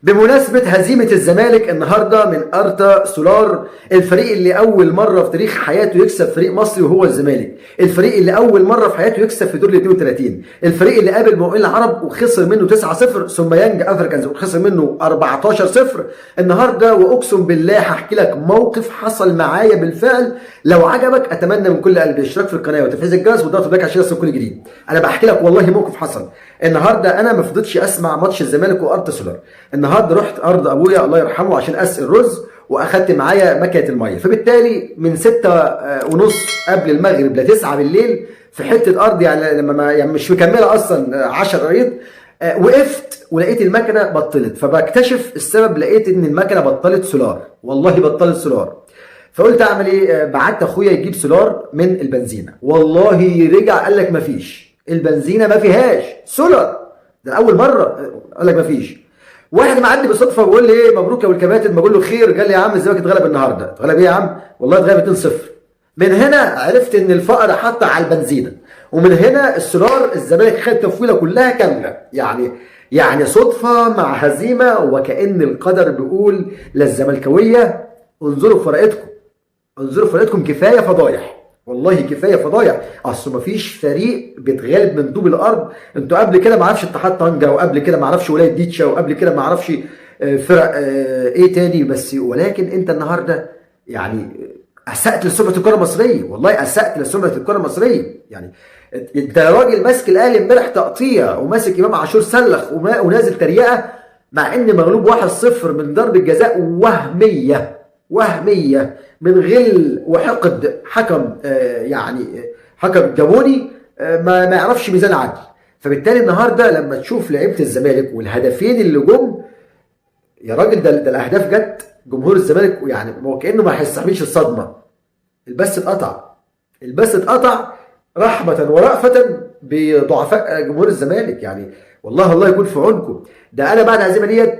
بمناسبة هزيمة الزمالك النهارده من أرتا سولار، الفريق اللي أول مرة في تاريخ حياته يكسب فريق مصري وهو الزمالك، الفريق اللي أول مرة في حياته يكسب في دور ال 32، الفريق اللي قابل مقاولين العرب وخسر منه 9-0 ثم يانج أفريكانز وخسر منه 14-0 النهارده. وأقسم بالله هحكي لك موقف حصل معايا بالفعل، لو عجبك أتمنى من كل قلبي اشتراك في القناة وتفعيل الجرس وضغط اللايك عشان يوصل كل جديد. أنا بحكي لك والله موقف حصل النهارده. أنا ما فضلتش أسمع ماتش الزمالك وأرتا سولار. النهارده رحت ارض ابويا الله يرحمه عشان اسقي الرز، واخدت معايا مكنه الميه، فبالتالي من 6:30 قبل المغرب ل 9 بالليل في حته ارض يعني لما يعني مش مكمله اصلا 10 قريط، وقفت ولقيت المكنه بطلت. فبكتشف السبب، لقيت ان المكنه بطلت سولار، والله بطلت سولار. فقلت اعمل ايه؟ بعت اخويا يجيب سولار من البنزينه، والله رجع قال لك مفيش، البنزينه ما فيهاش سولار. ده اول مره قال لك مفيش. واحد معدي بالصدفه بيقول لي ايه مبروك يا ابو الكباتن، بقول له خير، قال لي يا عم الزمالك اتغلب النهارده. اتغلب ايه يا عم؟ والله اتغلب 2-0. من هنا عرفت ان الفقر حط على البنزينه، ومن هنا السولار الزمالك خد تفويله كلها كامله. يعني صدفه مع هزيمه، وكأن القدر بيقول للزملكاويه انظروا في ورقتكم، انظروا في ورقتكم، كفايه فضايح، والله كفايه فضايح. اصل مفيش فريق بيتغلب من طوب الارض. انتوا قبل كده ما اعرفش اتحاد طنجه، وقبل كده ما اعرفش ولايه ديتشا، وقبل كده ما اعرفش فرق ايه تاني، بس ولكن انت النهارده يعني اسأت لسمعه الكره المصريه، والله اسأت لسمعه الكره المصريه. يعني انت يا راجل ماسك الاهلي امبارح تقطيع، وماسك امام عاشور سلخ ونازل تريقه، مع ان مغلوب 1-0 من ضربه جزاء وهميه من غل وحقد حكم، يعني حكم جابوني ما يعرفش ميزان عدل. فبالتالي النهارده لما تشوف لعيبه الزمالك والهدفين اللي جم، يا راجل ده الاهداف جت جمهور الزمالك، يعني هو كانه ما هيستحملش الصدمه. البث اتقطع رحمه ورأفه بضعفاء جمهور الزمالك. يعني والله الله يكون في عونكم. ده انا بعد الهزيمه ديت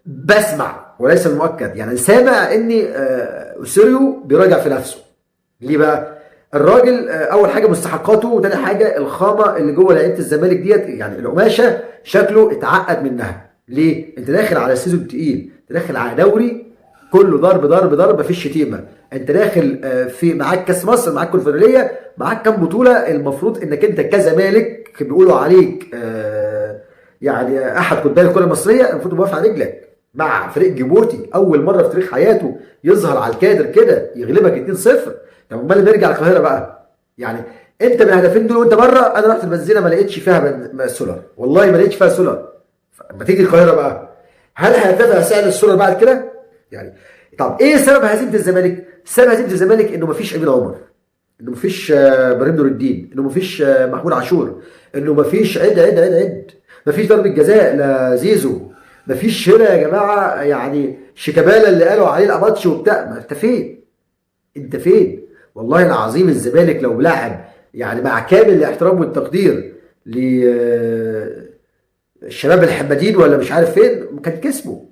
بسمع وليس المؤكد، يعني سامع ان اسيريو بيراجع في نفسه. ليه بقى؟ الراجل اول حاجه مستحقاته، وتاني حاجه الخامه اللي جوه لعيبه الزمالك ديت، يعني القماشه شكله اتعقد منها. ليه؟ انت داخل على سيزون تقيل، انت داخل على دوري كله ضرب ضرب ضرب، مفيش شتيمه. انت داخل في معاك كاس مصر، معاك كونفدراليه، معاك كام بطوله. المفروض انك انت كزمالك بيقولوا عليك يعني احد قطبان الكره المصريه، المفروض واقف على رجلك مع فريق جيبوتي اول مره في تاريخ حياته يظهر على الكادر كده يغلبك 2-0. طب امال نرجع القاهره بقى؟ يعني انت من الهدفين دول وانت بره، انا رحت البنزينه ما لقيتش فيها سولار، والله ما لقيتش فيها سولار. لما تيجي القاهره بقى، هل هيرتفع سعر السولار بعد كده؟ يعني طب ايه سبب هزيمه الزمالك؟ سبب هزيمه الزمالك انه مفيش امين عمر، انه مفيش ابراهيم نور الدين، انه مفيش محمود عاشور، انه مفيش عد مفيش ضربه جزاء لزيزو، مفيش هنا يا جماعه يعني شيكابالا اللي قالوا عليه الاباتشي وبتاع. ما انت فين؟ انت فين؟ والله العظيم الزمالك لو لاعب يعني مع كامل الاحترام والتقدير للشباب الحمادين ولا مش عارف فين كان كسبه،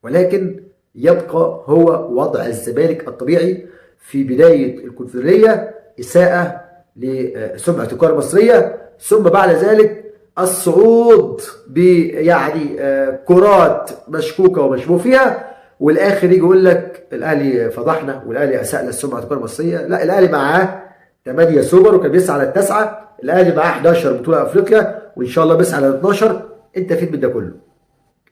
ولكن يبقى هو وضع الزمالك الطبيعي في بدايه الكونفدراليه، اساءه لسمعه الكره المصريه، ثم بعد ذلك الصعود يعني كرات مشكوكه ومشبوه فيها، والاخر يجي يقول لك الاهلي فضحنا والاهلي اساء للسمعه الكره المصريه. لا، الاهلي معاه 8 سوبر وكان بيسعى على التاسعه، الاهلي معاه 11 بطوله افريقيا وان شاء الله بيسعى على 12. انت فين من ده كله؟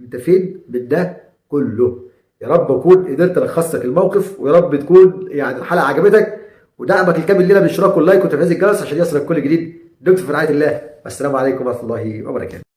انت فين من ده كله؟ يا رب اكون قدرت الخص لك الموقف، ويا رب تكون يعني الحلقه عجبتك، ودعمك الكامل لنا بالاشتراك واللايك وتفعيل الجرس عشان يصلك كل جديد. دمتم في رعايه الله، والسلام عليكم ورحمه الله وبركاته.